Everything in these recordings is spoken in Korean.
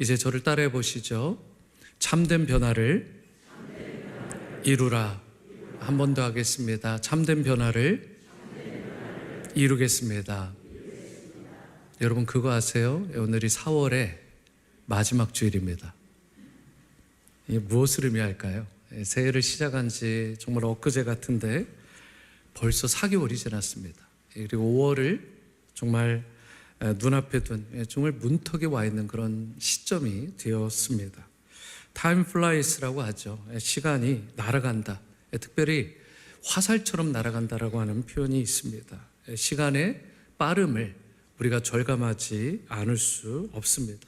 이제 저를 따라해 보시죠. 참된 변화를 이루라. 한 번 더 하겠습니다. 참된 변화를 이루겠습니다. 여러분 그거 아세요? 오늘이 4월의 마지막 주일입니다. 이게 무엇을 의미할까요? 새해를 시작한 지 정말 엊그제 같은데 벌써 4개월이 지났습니다. 그리고 5월을 정말 눈앞에 둔 정말 문턱에 와 있는 그런 시점이 되었습니다. Time flies라고 하죠. 시간이 날아간다. 특별히 화살처럼 날아간다라고 하는 표현이 있습니다. 시간의 빠름을 우리가 절감하지 않을 수 없습니다.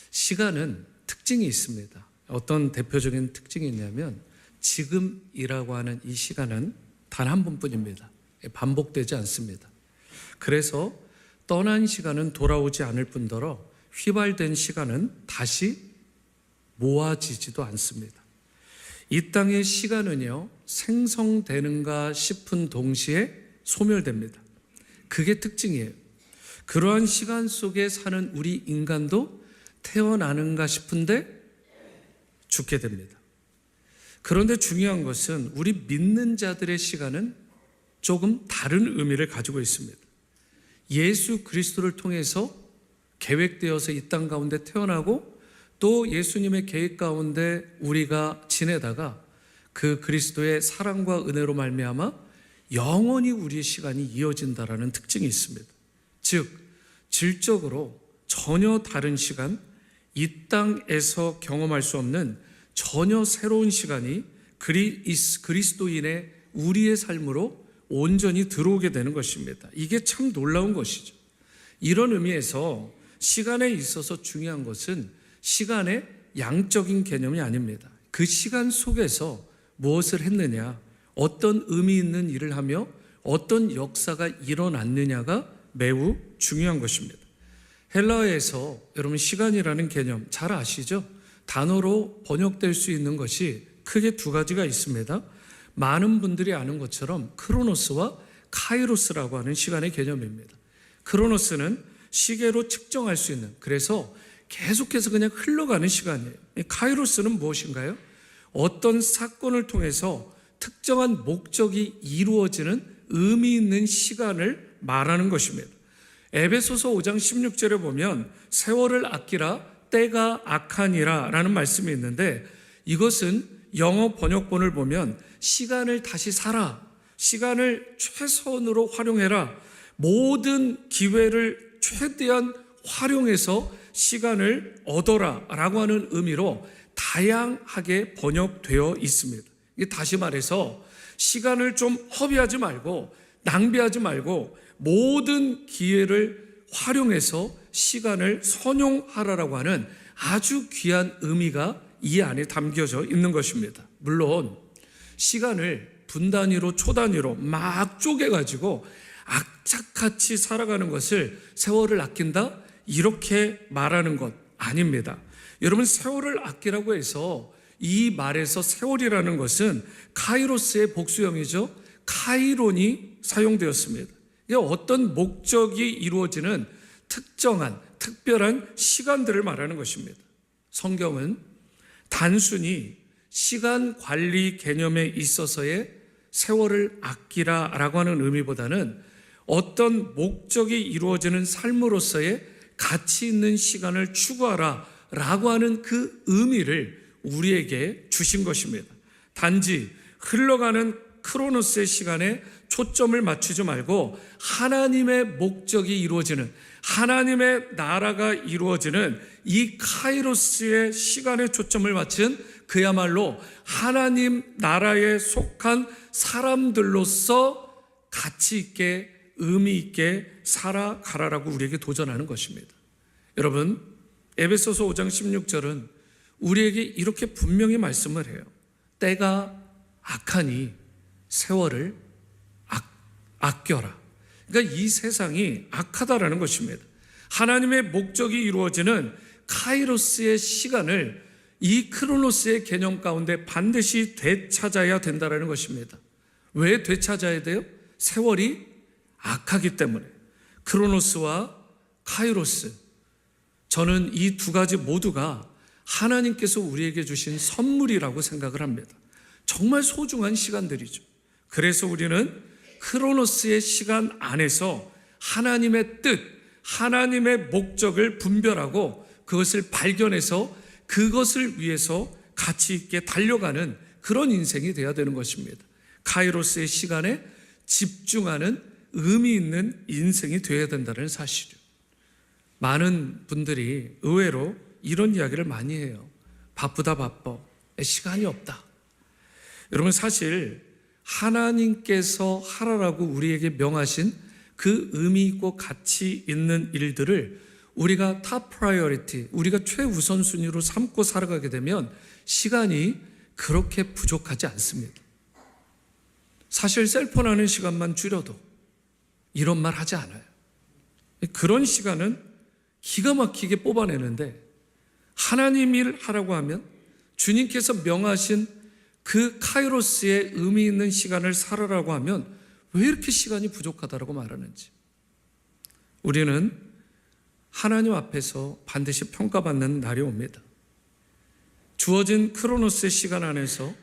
시간은 특징이 있습니다. 어떤 대표적인 특징이 있냐면 지금이라고 하는 이 시간은 단 한 번뿐입니다. 반복되지 않습니다. 그래서 떠난 시간은 돌아오지 않을 뿐더러 휘발된 시간은 다시 모아지지도 않습니다. 이 땅의 시간은요, 생성되는가 싶은 동시에 소멸됩니다. 그게 특징이에요. 그러한 시간 속에 사는 우리 인간도 태어나는가 싶은데 죽게 됩니다. 그런데 중요한 것은 우리 믿는 자들의 시간은 조금 다른 의미를 가지고 있습니다. 예수 그리스도를 통해서 계획되어서 이 땅 가운데 태어나고 또 예수님의 계획 가운데 우리가 지내다가 그 그리스도의 사랑과 은혜로 말미암아 영원히 우리의 시간이 이어진다라는 특징이 있습니다. 즉 질적으로 전혀 다른 시간, 이 땅에서 경험할 수 없는 전혀 새로운 시간이 그리스도인의 우리의 삶으로 온전히 들어오게 되는 것입니다. 이게 참 놀라운 것이죠. 이런 의미에서 시간에 있어서 중요한 것은 시간의 양적인 개념이 아닙니다. 그 시간 속에서 무엇을 했느냐, 어떤 의미 있는 일을 하며 어떤 역사가 일어났느냐가 매우 중요한 것입니다. 헬라어에서 여러분 시간이라는 개념 잘 아시죠? 단어로 번역될 수 있는 것이 크게 두 가지가 있습니다. 많은 분들이 아는 것처럼 크로노스와 카이로스라고 하는 시간의 개념입니다. 크로노스는 시계로 측정할 수 있는, 그래서 계속해서 그냥 흘러가는 시간이에요. 카이로스는 무엇인가요? 어떤 사건을 통해서 특정한 목적이 이루어지는 의미 있는 시간을 말하는 것입니다. 에베소서 5장 16절에 보면 세월을 아끼라 때가 악하니라 라는 말씀이 있는데, 이것은 영어 번역본을 보면 시간을 다시 살아, 시간을 최선으로 활용해라, 모든 기회를 최대한 활용해서 시간을 얻어라 라고 하는 의미로 다양하게 번역되어 있습니다. 이게 다시 말해서 시간을 좀 허비하지 말고 낭비하지 말고 모든 기회를 활용해서 시간을 선용하라라고 하는 아주 귀한 의미가 이 안에 담겨져 있는 것입니다. 물론 시간을 분 단위로 초 단위로 막 쪼개가지고 악착같이 살아가는 것을 세월을 아낀다? 이렇게 말하는 것 아닙니다. 여러분 세월을 아끼라고 해서 이 말에서 세월이라는 것은 카이로스의 복수형이죠. 카이론이 사용되었습니다. 이게 어떤 목적이 이루어지는 특정한 특별한 시간들을 말하는 것입니다. 성경은 단순히 시간 관리 개념에 있어서의 세월을 아끼라라고 하는 의미보다는 어떤 목적이 이루어지는 삶으로서의 가치 있는 시간을 추구하라라고 하는 그 의미를 우리에게 주신 것입니다. 단지 흘러가는 크로노스의 시간에 초점을 맞추지 말고 하나님의 목적이 이루어지는, 하나님의 나라가 이루어지는 이 카이로스의 시간에 초점을 맞춘 그야말로 하나님 나라에 속한 사람들로서 가치 있게 의미 있게 살아가라라고 우리에게 도전하는 것입니다. 여러분, 에베소서 5장 16절은 우리에게 이렇게 분명히 말씀을 해요. 때가 악하니 세월을 아껴라. 그러니까 이 세상이 악하다라는 것입니다. 하나님의 목적이 이루어지는 카이로스의 시간을 이 크로노스의 개념 가운데 반드시 되찾아야 된다는 것입니다. 왜 되찾아야 돼요? 세월이 악하기 때문에. 크로노스와 카이로스, 저는 이 두 가지 모두가 하나님께서 우리에게 주신 선물이라고 생각을 합니다. 정말 소중한 시간들이죠. 그래서 우리는 크로노스의 시간 안에서 하나님의 뜻, 하나님의 목적을 분별하고 그것을 발견해서 그것을 위해서 가치 있게 달려가는 그런 인생이 되어야 되는 것입니다. 카이로스의 시간에 집중하는 의미 있는 인생이 되어야 된다는 사실이요. 많은 분들이 의외로 이런 이야기를 많이 해요. 바쁘다 바빠. 시간이 없다. 여러분, 사실 하나님께서 하라라고 우리에게 명하신 그 의미 있고 가치 있는 일들을 우리가 탑 프라이어리티, 우리가 최우선순위로 삼고 살아가게 되면 시간이 그렇게 부족하지 않습니다. 사실 셀폰 하는 시간만 줄여도 이런 말 하지 않아요. 그런 시간은 기가 막히게 뽑아내는데, 하나님 일 하라고 하면 주님께서 명하신 그 카이로스의 의미 있는 시간을 살아라고 하면 왜 이렇게 시간이 부족하다고 말하는지. 우리는 하나님 앞에서 반드시 평가받는 날이 옵니다. 주어진 크로노스의 시간 안에서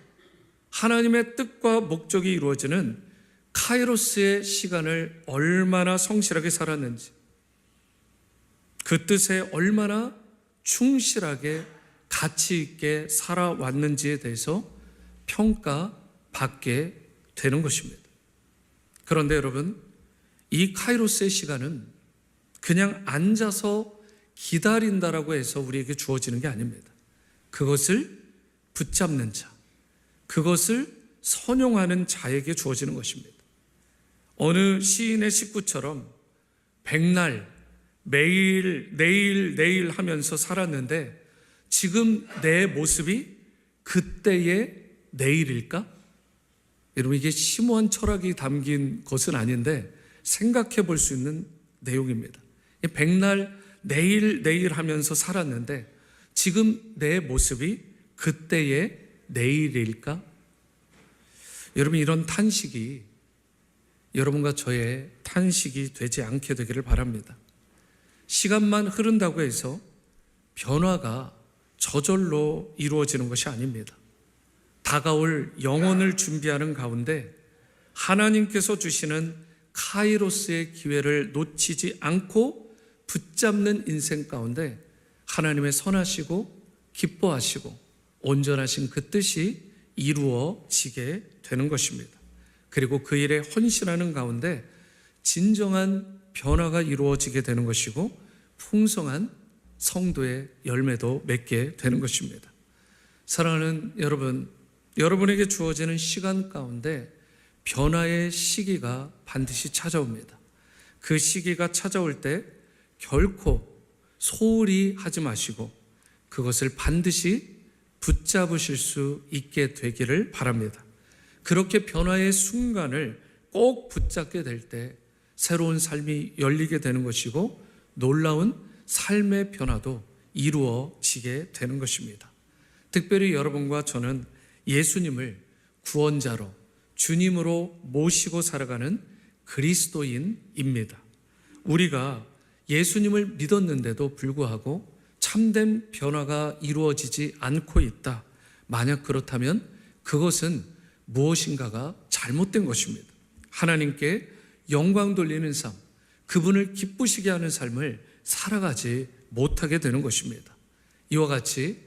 하나님의 뜻과 목적이 이루어지는 카이로스의 시간을 얼마나 성실하게 살았는지, 그 뜻에 얼마나 충실하게 가치 있게 살아왔는지에 대해서 평가받게 되는 것입니다. 그런데 여러분, 이 카이로스의 시간은 그냥 앉아서 기다린다라고 해서 우리에게 주어지는 게 아닙니다. 그것을 붙잡는 자, 그것을 선용하는 자에게 주어지는 것입니다. 어느 시인의 식구처럼 백날 매일 내일 하면서 살았는데 지금 내 모습이 그때의 내일일까? 여러분, 이게 심오한 철학이 담긴 것은 아닌데 생각해 볼 수 있는 내용입니다. 백날 내일 하면서 살았는데 지금 내 모습이 그때의 내일일까? 여러분, 이런 탄식이 여러분과 저의 탄식이 되지 않게 되기를 바랍니다. 시간만 흐른다고 해서 변화가 저절로 이루어지는 것이 아닙니다. 다가올 영혼을 준비하는 가운데 하나님께서 주시는 카이로스의 기회를 놓치지 않고 붙잡는 인생 가운데 하나님의 선하시고 기뻐하시고 온전하신 그 뜻이 이루어지게 되는 것입니다. 그리고 그 일에 헌신하는 가운데 진정한 변화가 이루어지게 되는 것이고 풍성한 성도의 열매도 맺게 되는 것입니다. 사랑하는 여러분, 여러분에게 주어지는 시간 가운데 변화의 시기가 반드시 찾아옵니다. 그 시기가 찾아올 때 결코 소홀히 하지 마시고 그것을 반드시 붙잡으실 수 있게 되기를 바랍니다. 그렇게 변화의 순간을 꼭 붙잡게 될 때 새로운 삶이 열리게 되는 것이고 놀라운 삶의 변화도 이루어지게 되는 것입니다. 특별히 여러분과 저는 예수님을 구원자로 주님으로 모시고 살아가는 그리스도인입니다. 우리가 예수님을 믿었는데도 불구하고 참된 변화가 이루어지지 않고 있다. 만약 그렇다면 그것은 무엇인가가 잘못된 것입니다. 하나님께 영광 돌리는 삶, 그분을 기쁘시게 하는 삶을 살아가지 못하게 되는 것입니다. 이와 같이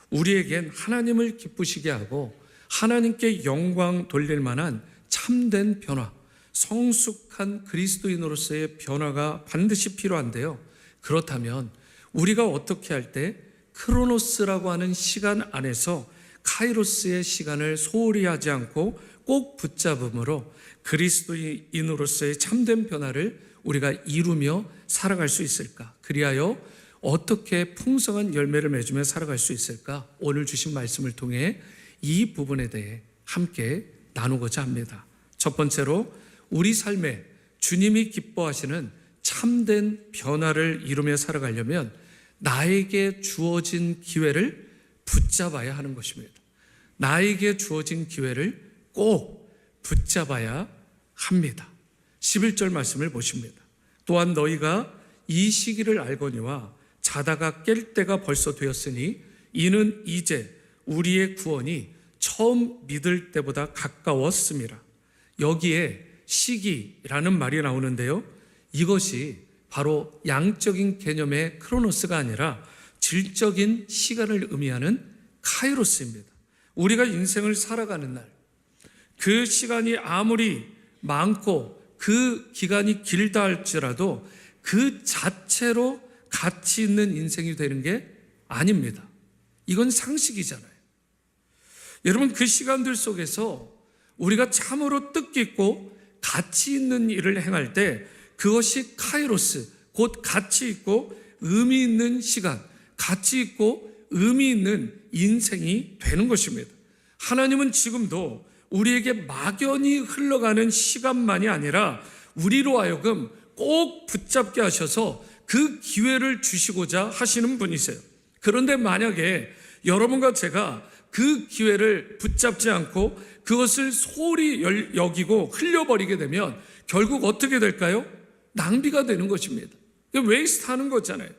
우리에겐 하나님을 기쁘시게 하고 하나님께 영광 돌릴 만한 참된 변화, 성숙한 그리스도인으로서의 변화가 반드시 필요한데요. 그렇다면 우리가 어떻게 할 때 크로노스라고 하는 시간 안에서 카이로스의 시간을 소홀히 하지 않고 꼭 붙잡음으로 그리스도인으로서의 참된 변화를 우리가 이루며 살아갈 수 있을까? 그리하여 어떻게 풍성한 열매를 맺으며 살아갈 수 있을까? 오늘 주신 말씀을 통해 이 부분에 대해 함께 나누고자 합니다. 첫 번째로 우리 삶에 주님이 기뻐하시는 참된 변화를 이루며 살아가려면 나에게 주어진 기회를 붙잡아야 하는 것입니다. 나에게 주어진 기회를 꼭 붙잡아야 합니다. 11절 말씀을 보십니다. 또한 너희가 이 시기를 알거니와 자다가 깰 때가 벌써 되었으니 이는 이제 우리의 구원이 처음 믿을 때보다 가까웠음이라. 여기에 시기라는 말이 나오는데요, 이것이 바로 양적인 개념의 크로노스가 아니라 질적인 시간을 의미하는 카이로스입니다. 우리가 인생을 살아가는 날, 그 시간이 아무리 많고 그 기간이 길다 할지라도 그 자체로 가치 있는 인생이 되는 게 아닙니다. 이건 상식이잖아요. 여러분, 그 시간들 속에서 우리가 참으로 뜻깊고 가치 있는 일을 행할 때 그것이 카이로스, 곧 가치 있고 의미 있는 시간, 가치 있고 의미 있는 인생이 되는 것입니다. 하나님은 지금도 우리에게 막연히 흘러가는 시간만이 아니라 우리로 하여금 꼭 붙잡게 하셔서 그 기회를 주시고자 하시는 분이세요. 그런데 만약에 여러분과 제가 그 기회를 붙잡지 않고 그것을 소홀히 여기고 흘려버리게 되면 결국 어떻게 될까요? 낭비가 되는 것입니다. 웨이스트 하는 거잖아요.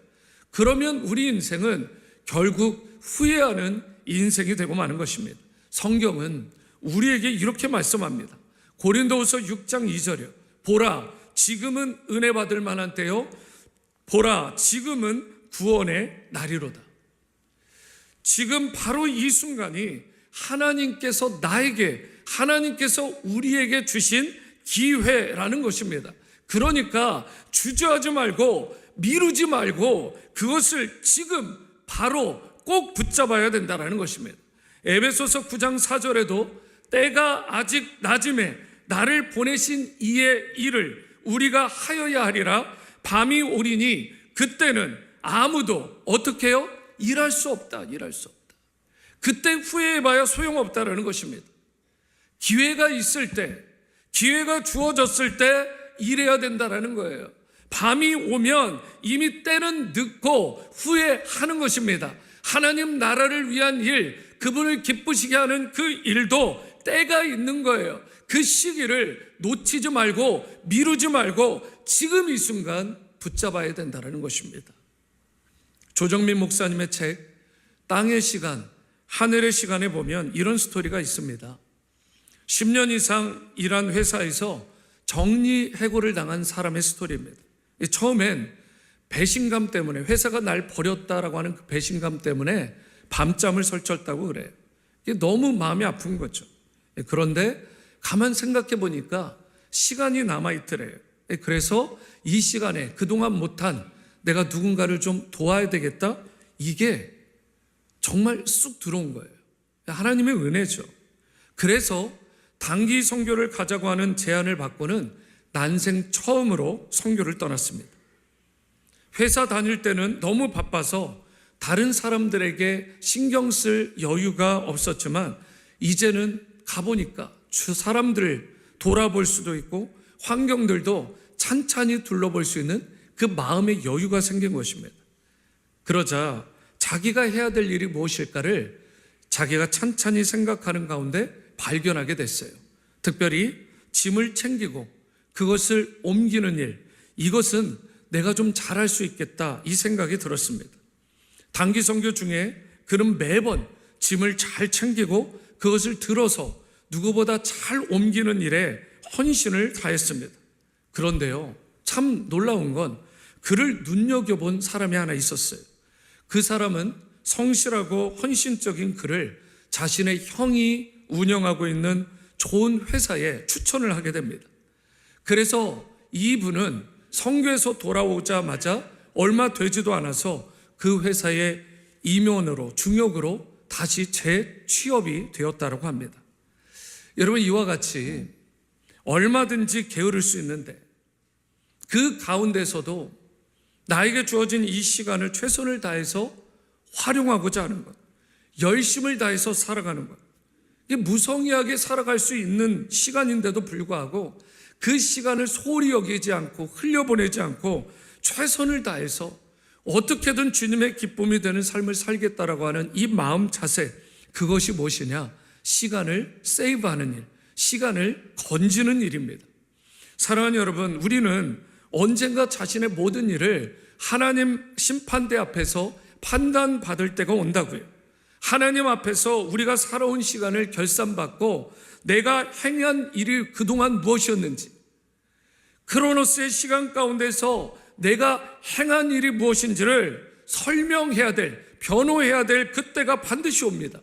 그러면 우리 인생은 결국 후회하는 인생이 되고 마는 것입니다. 성경은 우리에게 이렇게 말씀합니다. 고린도후서 6장 2절이요. 보라, 지금은 은혜 받을 만한 때요. 보라, 지금은 구원의 날이로다. 지금 바로 이 순간이 하나님께서 하나님께서 우리에게 주신 기회라는 것입니다. 그러니까 주저하지 말고 미루지 말고 그것을 지금 바로 꼭 붙잡아야 된다는 것입니다. 에베소서 9장 4절에도 때가 아직 낮음에 나를 보내신 이의 일을 우리가 하여야 하리라. 밤이 오리니 그때는 아무도 어떻게 해요? 일할 수 없다. 그때 후회해봐야 소용없다라는 것입니다. 기회가 있을 때, 기회가 주어졌을 때 일해야 된다라는 거예요. 밤이 오면 이미 때는 늦고 후회하는 것입니다. 하나님 나라를 위한 일, 그분을 기쁘시게 하는 그 일도 때가 있는 거예요. 그 시기를 놓치지 말고 미루지 말고 지금 이 순간 붙잡아야 된다는 것입니다. 조정민 목사님의 책 땅의 시간, 하늘의 시간에 보면 이런 스토리가 있습니다. 10년 이상 일한 회사에서 정리해고를 당한 사람의 스토리입니다. 처음엔 배신감 때문에, 회사가 날 버렸다라고 하는 그 배신감 때문에 밤잠을 설쳤다고 그래요. 이게 너무 마음이 아픈 거죠. 그런데 가만 생각해 보니까 시간이 남아있더래요. 그래서 이 시간에 그동안 못한 내가 누군가를 좀 도와야 되겠다, 이게 정말 쑥 들어온 거예요. 하나님의 은혜죠. 그래서 단기 선교를 가자고 하는 제안을 받고는 난생 처음으로 선교를 떠났습니다. 회사 다닐 때는 너무 바빠서 다른 사람들에게 신경 쓸 여유가 없었지만 이제는 가보니까 사람들을 돌아볼 수도 있고 환경들도 찬찬히 둘러볼 수 있는 그 마음의 여유가 생긴 것입니다. 그러자 자기가 해야 될 일이 무엇일까를 자기가 찬찬히 생각하는 가운데 발견하게 됐어요. 특별히 짐을 챙기고 그것을 옮기는 일, 이것은 내가 좀 잘할 수 있겠다, 이 생각이 들었습니다. 단기 선교 중에 그는 매번 짐을 잘 챙기고 그것을 들어서 누구보다 잘 옮기는 일에 헌신을 다했습니다. 그런데요, 참 놀라운 건 그를 눈여겨본 사람이 하나 있었어요. 그 사람은 성실하고 헌신적인 그를 자신의 형이 운영하고 있는 좋은 회사에 추천을 하게 됩니다. 그래서 이분은 선교에서 돌아오자마자 얼마 되지도 않아서 그 회사의 임원으로, 중역으로 다시 재취업이 되었다고 합니다. 여러분, 이와 같이 얼마든지 게으를 수 있는데 그 가운데서도 나에게 주어진 이 시간을 최선을 다해서 활용하고자 하는 것, 열심을 다해서 살아가는 것, 이게 무성의하게 살아갈 수 있는 시간인데도 불구하고 그 시간을 소홀히 여기지 않고 흘려보내지 않고 최선을 다해서 어떻게든 주님의 기쁨이 되는 삶을 살겠다라고 하는 이 마음 자세, 그것이 무엇이냐? 시간을 세이브하는 일, 시간을 건지는 일입니다. 사랑하는 여러분, 우리는 언젠가 자신의 모든 일을 하나님 심판대 앞에서 판단받을 때가 온다고요. 하나님 앞에서 우리가 살아온 시간을 결산받고 내가 행한 일이 그동안 무엇이었는지, 크로노스의 시간 가운데서 내가 행한 일이 무엇인지를 설명해야 될, 변호해야 될 그때가 반드시 옵니다.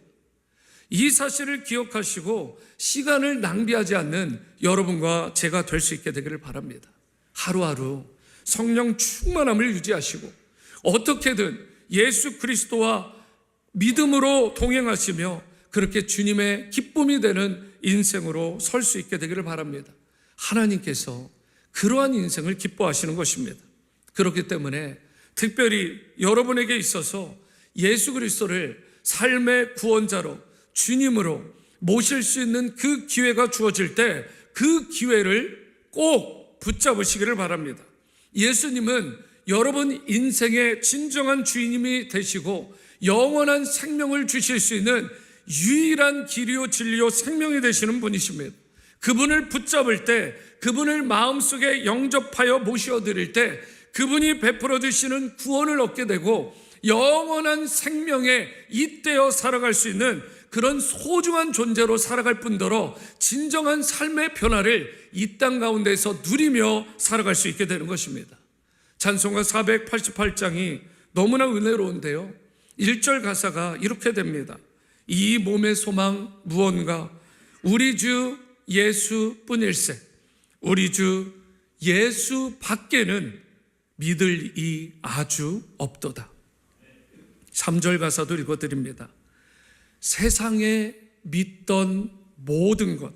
이 사실을 기억하시고 시간을 낭비하지 않는 여러분과 제가 될 수 있게 되기를 바랍니다. 하루하루 성령 충만함을 유지하시고 어떻게든 예수 그리스도와 믿음으로 동행하시며 그렇게 주님의 기쁨이 되는 인생으로 설 수 있게 되기를 바랍니다. 하나님께서 그러한 인생을 기뻐하시는 것입니다. 그렇기 때문에 특별히 여러분에게 있어서 예수 그리스도를 삶의 구원자로 주님으로 모실 수 있는 그 기회가 주어질 때 그 기회를 꼭 붙잡으시기를 바랍니다. 예수님은 여러분 인생의 진정한 주인님이 되시고 영원한 생명을 주실 수 있는 유일한 길이요 진리요 생명이 되시는 분이십니다. 그분을 붙잡을 때, 그분을 마음속에 영접하여 모셔드릴 때 그분이 베풀어 주시는 구원을 얻게 되고 영원한 생명에 잇대어 살아갈 수 있는 그런 소중한 존재로 살아갈 뿐더러 진정한 삶의 변화를 이 땅 가운데서 누리며 살아갈 수 있게 되는 것입니다. 찬송가 488장이 너무나 은혜로운데요, 1절 가사가 이렇게 됩니다. 이 몸의 소망 무언가 우리 주 예수뿐일세. 우리 주 예수 밖에는 믿을 이 아주 없도다. 3절 가사도 읽어드립니다. 세상에 믿던 모든 것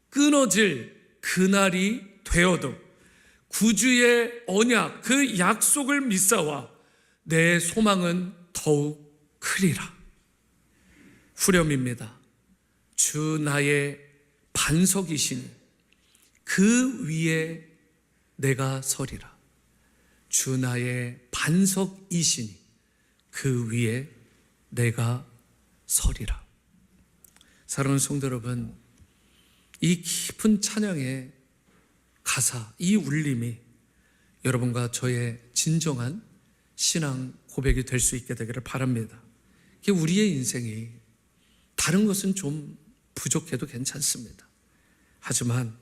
끊어질 그날이 되어도 구주의 언약 그 약속을 믿사와 내 소망은 더욱 크리라. 후렴입니다. 주 나의 반석이시니 그 위에 내가 서리라. 주 나의 반석이시니 그 위에 내가 서리라. 사랑하는 성도 여러분, 이 깊은 찬양의 가사, 이 울림이 여러분과 저의 진정한 신앙 고백이 될 수 있게 되기를 바랍니다. 우리의 인생이 다른 것은 좀 부족해도 괜찮습니다. 하지만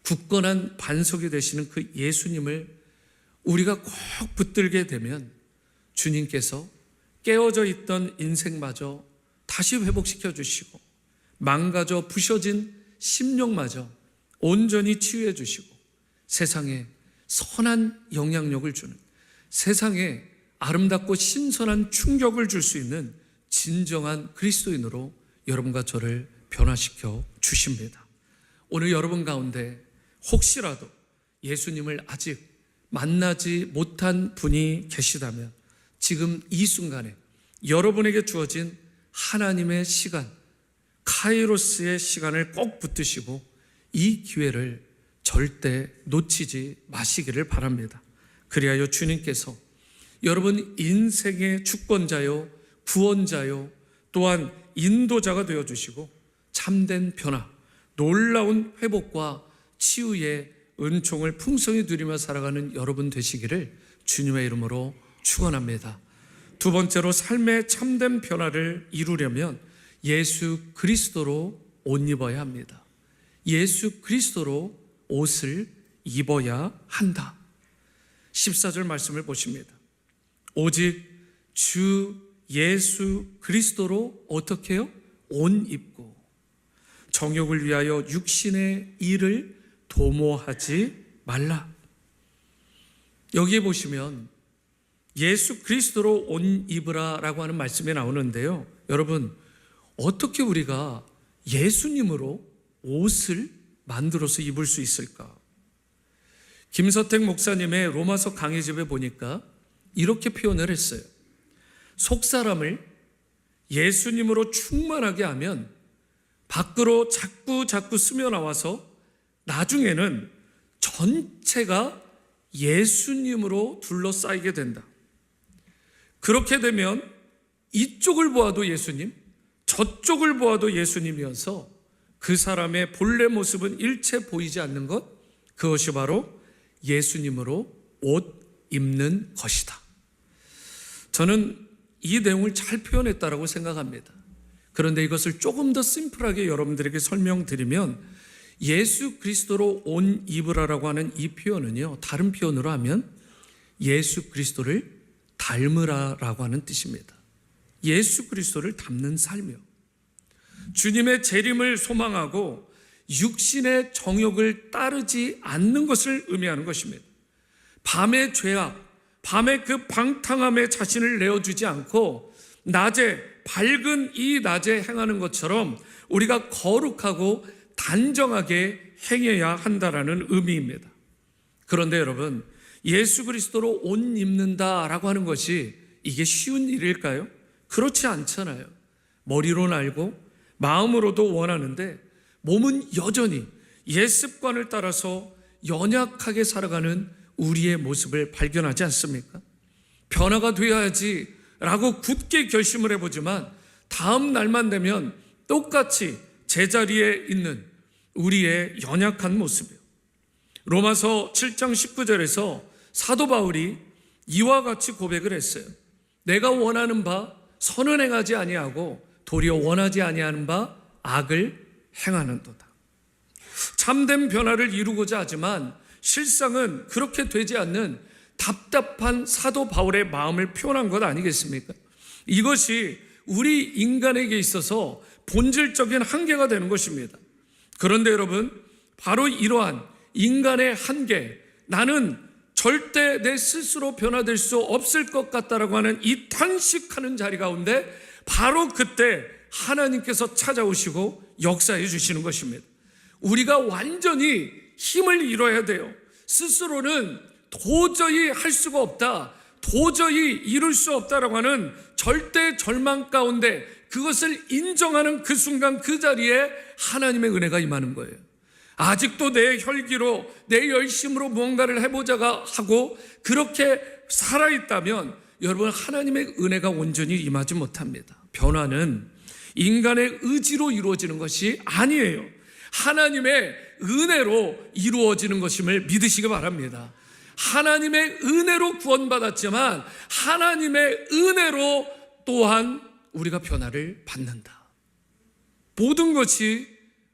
굳건한 반석이 되시는 그 예수님을 우리가 꼭 붙들게 되면 주님께서 깨어져 있던 인생마저 다시 회복시켜 주시고 망가져 부셔진 심령마저 온전히 치유해 주시고 세상에 선한 영향력을 주는, 세상에 아름답고 신선한 충격을 줄 수 있는 진정한 그리스도인으로 여러분과 저를 변화시켜 주십니다. 오늘 여러분 가운데 혹시라도 예수님을 아직 만나지 못한 분이 계시다면 지금 이 순간에 여러분에게 주어진 하나님의 시간, 카이로스의 시간을 꼭 붙드시고 이 기회를 절대 놓치지 마시기를 바랍니다. 그리하여 주님께서 여러분 인생의 주권자요, 구원자요, 또한 인도자가 되어주시고 참된 변화, 놀라운 회복과 치유의 은총을 풍성히 누리며 살아가는 여러분 되시기를 주님의 이름으로 축원합니다. 두 번째로 삶의 참된 변화를 이루려면 예수 그리스도로 옷 입어야 합니다. 예수 그리스도로 옷을 입어야 한다. 14절 말씀을 보십니다. 오직 주 예수 그리스도로 어떻게 해요? 옷 입고 정욕을 위하여 육신의 일을 도모하지 말라. 여기에 보시면 예수 그리스도로 옷 입으라 라고 하는 말씀이 나오는데요, 여러분 어떻게 우리가 예수님으로 옷을 만들어서 입을 수 있을까? 김서택 목사님의 로마서 강의집에 보니까 이렇게 표현을 했어요. 속사람을 예수님으로 충만하게 하면 밖으로 자꾸 스며 나와서 나중에는 전체가 예수님으로 둘러싸이게 된다. 그렇게 되면 이쪽을 보아도 예수님, 저쪽을 보아도 예수님이어서 그 사람의 본래 모습은 일체 보이지 않는 것, 그것이 바로 예수님으로 옷 입는 것이다. 저는 이 내용을 잘 표현했다라고 생각합니다. 그런데 이것을 조금 더 심플하게 여러분들에게 설명드리면 예수 그리스도로 옷 입으라라고 하는 이 표현은요, 다른 표현으로 하면 예수 그리스도를 닮으라라고 하는 뜻입니다. 예수 그리스도를 닮는 삶이요. 주님의 재림을 소망하고 육신의 정욕을 따르지 않는 것을 의미하는 것입니다. 밤의 죄악, 밤의 그 방탕함에 자신을 내어주지 않고 낮에, 밝은 이 낮에 행하는 것처럼 우리가 거룩하고 단정하게 행해야 한다라는 의미입니다. 그런데 여러분, 예수 그리스도로 옷 입는다라고 하는 것이 이게 쉬운 일일까요? 그렇지 않잖아요. 머리로는 알고 마음으로도 원하는데 몸은 여전히 옛 습관을 따라서 연약하게 살아가는 우리의 모습을 발견하지 않습니까? 변화가 되어야지 라고 굳게 결심을 해보지만 다음 날만 되면 똑같이 제자리에 있는 우리의 연약한 모습이에요. 로마서 7장 19절에서 사도 바울이 이와 같이 고백을 했어요. 내가 원하는 바 선은 행하지 아니하고 도리어 원하지 아니하는 바 악을 행하는도다. 참된 변화를 이루고자 하지만 실상은 그렇게 되지 않는 답답한 사도 바울의 마음을 표현한 것 아니겠습니까? 이것이 우리 인간에게 있어서 본질적인 한계가 되는 것입니다. 그런데 여러분, 바로 이러한 인간의 한계, 나는 절대 내 스스로 변화될 수 없을 것 같다라고 하는 이 탄식하는 자리 가운데 바로 그때 하나님께서 찾아오시고 역사해 주시는 것입니다. 우리가 완전히 힘을 잃어야 돼요. 스스로는 도저히 할 수가 없다, 도저히 이룰 수 없다라고 하는 절대 절망 가운데 그것을 인정하는 그 순간 그 자리에 하나님의 은혜가 임하는 거예요. 아직도 내 혈기로 내 열심으로 무언가를 해보자가 하고 그렇게 살아있다면 여러분, 하나님의 은혜가 온전히 임하지 못합니다. 변화는 인간의 의지로 이루어지는 것이 아니에요. 하나님의 은혜로 이루어지는 것임을 믿으시기 바랍니다. 하나님의 은혜로 구원받았지만 하나님의 은혜로 또한 우리가 변화를 받는다. 모든 것이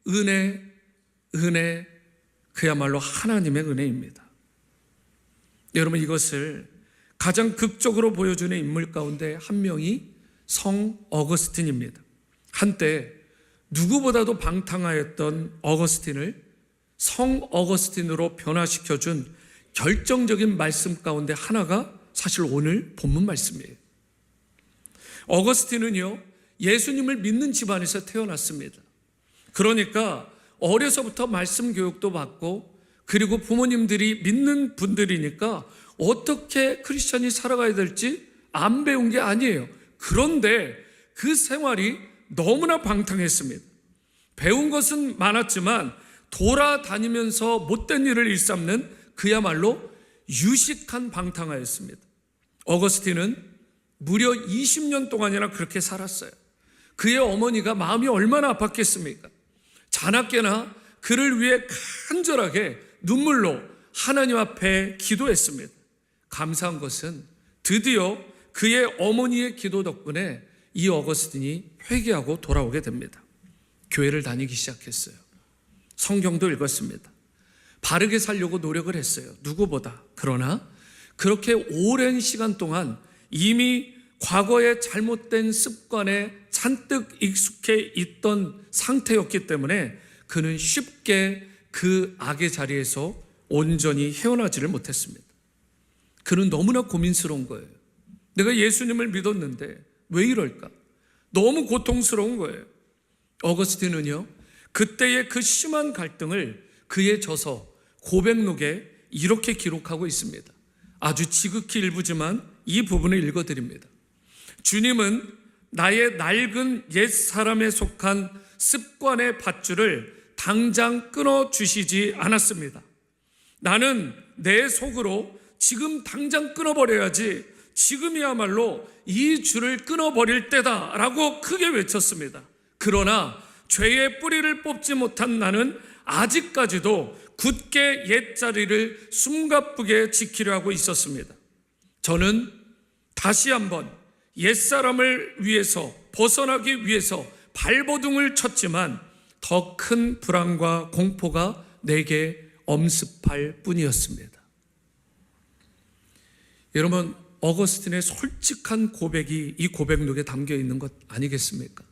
은혜, 그야말로 하나님의 은혜입니다. 여러분, 이것을 가장 극적으로 보여주는 인물 가운데 한 명이 성 어거스틴입니다. 한때 누구보다도 방탕하였던 어거스틴을 성 어거스틴으로 변화시켜준 결정적인 말씀 가운데 하나가 사실 오늘 본문 말씀이에요. 어거스틴은요, 예수님을 믿는 집안에서 태어났습니다. 그러니까 어려서부터 말씀 교육도 받고, 그리고 부모님들이 믿는 분들이니까 어떻게 크리스천이 살아가야 될지 안 배운 게 아니에요. 그런데 그 생활이 너무나 방탕했습니다. 배운 것은 많았지만 돌아다니면서 못된 일을 일삼는 그야말로 유식한 방탕하였습니다. 어거스틴은 무려 20년 동안이나 그렇게 살았어요. 그의 어머니가 마음이 얼마나 아팠겠습니까? 자나깨나 그를 위해 간절하게 눈물로 하나님 앞에 기도했습니다. 감사한 것은 드디어 그의 어머니의 기도 덕분에 이 어거스틴이 회개하고 돌아오게 됩니다. 교회를 다니기 시작했어요. 성경도 읽었습니다. 바르게 살려고 노력을 했어요. 누구보다. 그러나 그렇게 오랜 시간 동안 이미 과거의 잘못된 습관에 잔뜩 익숙해 있던 상태였기 때문에 그는 쉽게 그 악의 자리에서 온전히 헤어나지를 못했습니다. 그는 너무나 고민스러운 거예요. 내가 예수님을 믿었는데 왜 이럴까? 너무 고통스러운 거예요. 어거스틴은요, 그때의 그 심한 갈등을 그의 저서 고백록에 이렇게 기록하고 있습니다. 아주 지극히 일부지만 이 부분을 읽어드립니다. 주님은 나의 낡은 옛 사람에 속한 습관의 밧줄을 당장 끊어주시지 않았습니다. 나는 내 속으로 지금 당장 끊어버려야지, 지금이야말로 이 줄을 끊어버릴 때다 라고 크게 외쳤습니다. 그러나 죄의 뿌리를 뽑지 못한 나는 아직까지도 굳게 옛자리를 숨가쁘게 지키려 하고 있었습니다. 저는 다시 한번 옛사람을 위해서 벗어나기 위해서 발버둥을 쳤지만 더 큰 불안과 공포가 내게 엄습할 뿐이었습니다. 여러분, 어거스틴의 솔직한 고백이 이 고백록에 담겨 있는 것 아니겠습니까?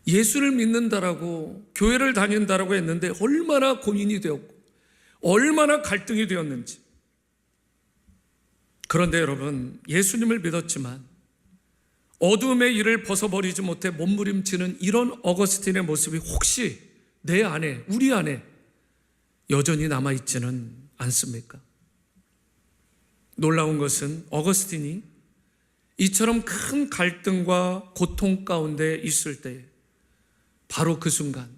예수를 믿는다라고, 교회를 다닌다라고 했는데 얼마나 고민이 되었고 얼마나 갈등이 되었는지. 그런데 여러분, 예수님을 믿었지만 어둠의 일을 벗어버리지 못해 몸부림치는 이런 어거스틴의 모습이 혹시 내 안에, 우리 안에 여전히 남아있지는 않습니까? 놀라운 것은 어거스틴이 이처럼 큰 갈등과 고통 가운데 있을 때 바로 그 순간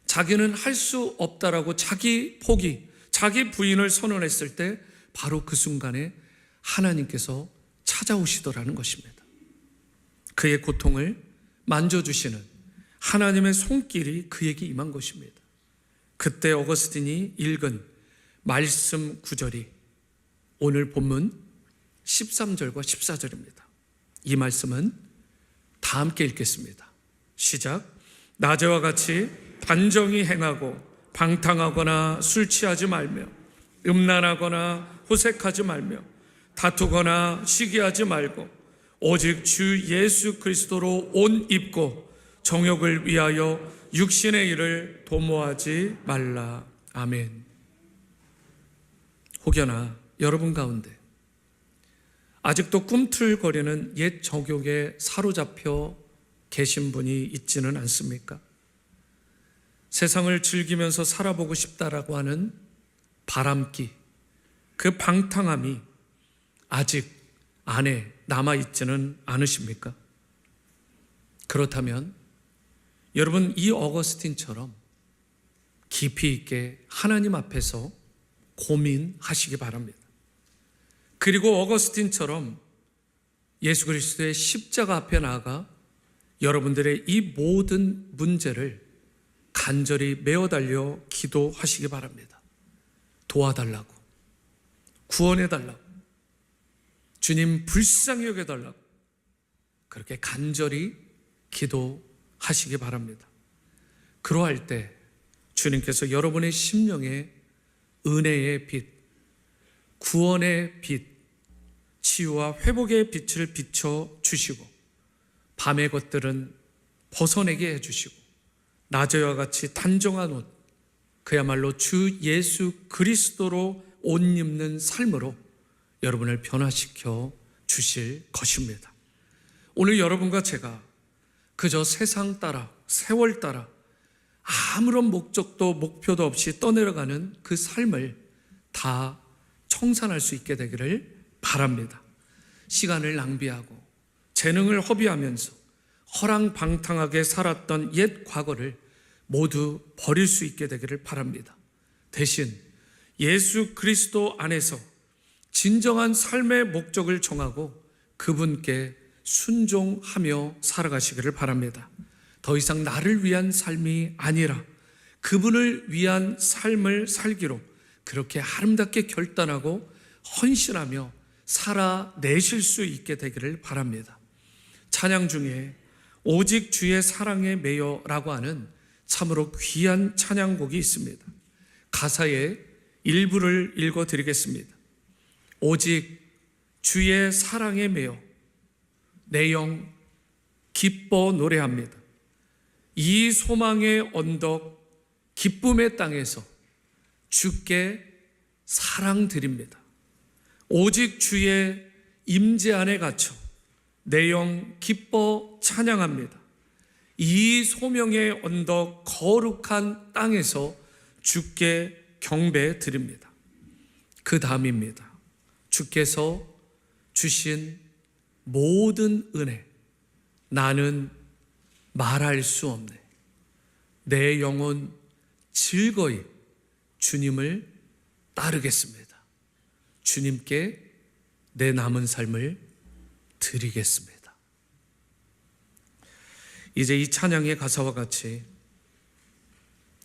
자기는 할 수 없다라고 자기 포기, 자기 부인을 선언했을 때 바로 그 순간에 하나님께서 찾아오시더라는 것입니다. 그의 고통을 만져주시는 하나님의 손길이 그에게 임한 것입니다. 그때 어거스틴이 읽은 말씀 구절이 오늘 본문 13절과 14절입니다. 이 말씀은 다 함께 읽겠습니다. 시작. 낮에와 같이 단정히 행하고 방탕하거나 술 취하지 말며 음란하거나 호색하지 말며 다투거나 시기하지 말고 오직 주 예수 그리스도로 옷 입고 정욕을 위하여 육신의 일을 도모하지 말라. 아멘. 혹여나 여러분 가운데 아직도 꿈틀거리는 옛 정욕에 사로잡혀 계신 분이 있지는 않습니까? 세상을 즐기면서 살아보고 싶다라고 하는 바람기, 그 방탕함이 아직 안에 남아있지는 않으십니까? 그렇다면 여러분, 이 어거스틴처럼 깊이 있게 하나님 앞에서 고민하시기 바랍니다. 그리고 어거스틴처럼 예수 그리스도의 십자가 앞에 나아가 여러분들의 이 모든 문제를 간절히 메어달려 기도하시기 바랍니다. 도와달라고, 구원해달라고, 주님 불쌍히 여겨달라고 그렇게 간절히 기도하시기 바랍니다. 그러할 때 주님께서 여러분의 심령에 은혜의 빛, 구원의 빛, 치유와 회복의 빛을 비춰 주시고 밤의 것들은 벗어내게 해주시고 낮에와 같이 단정한 옷, 그야말로 주 예수 그리스도로 옷 입는 삶으로 여러분을 변화시켜 주실 것입니다. 오늘 여러분과 제가 그저 세상 따라, 세월 따라 아무런 목적도 목표도 없이 떠내려가는 그 삶을 다 청산할 수 있게 되기를 바랍니다. 시간을 낭비하고 재능을 허비하면서 허랑방탕하게 살았던 옛 과거를 모두 버릴 수 있게 되기를 바랍니다. 대신 예수 그리스도 안에서 진정한 삶의 목적을 정하고 그분께 순종하며 살아가시기를 바랍니다. 더 이상 나를 위한 삶이 아니라 그분을 위한 삶을 살기로 그렇게 아름답게 결단하고 헌신하며 살아내실 수 있게 되기를 바랍니다. 찬양 중에 오직 주의 사랑에 매여라고 하는 참으로 귀한 찬양곡이 있습니다. 가사의 일부를 읽어드리겠습니다. 오직 주의 사랑에 매여 내 영 기뻐 노래합니다. 이 소망의 언덕 기쁨의 땅에서 주께 사랑 드립니다. 오직 주의 임재 안에 갇혀 내 영 기뻐 찬양합니다. 이 소명의 언덕 거룩한 땅에서 주께 경배 드립니다. 그 다음입니다. 주께서 주신 모든 은혜 나는 말할 수 없네. 내 영혼 즐거이 주님을 따르겠습니다. 주님께 내 남은 삶을 드리겠습니다. 이제 이 찬양의 가사와 같이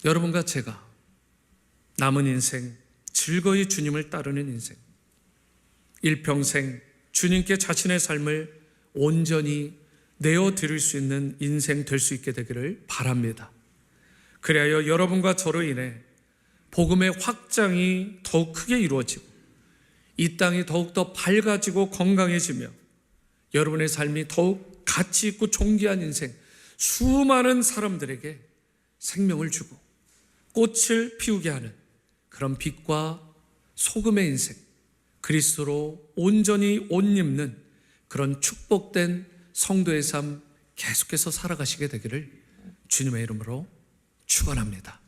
여러분과 제가 남은 인생 즐거이 주님을 따르는 인생, 일평생 주님께 자신의 삶을 온전히 내어드릴 수 있는 인생 될 수 있게 되기를 바랍니다. 그리하여 여러분과 저로 인해 복음의 확장이 더욱 크게 이루어지고 이 땅이 더욱더 밝아지고 건강해지며 여러분의 삶이 더욱 가치 있고 존귀한 인생, 수많은 사람들에게 생명을 주고 꽃을 피우게 하는 그런 빛과 소금의 인생, 그리스도로 온전히 옷 입는 그런 축복된 성도의 삶 계속해서 살아가시게 되기를 주님의 이름으로 축원합니다.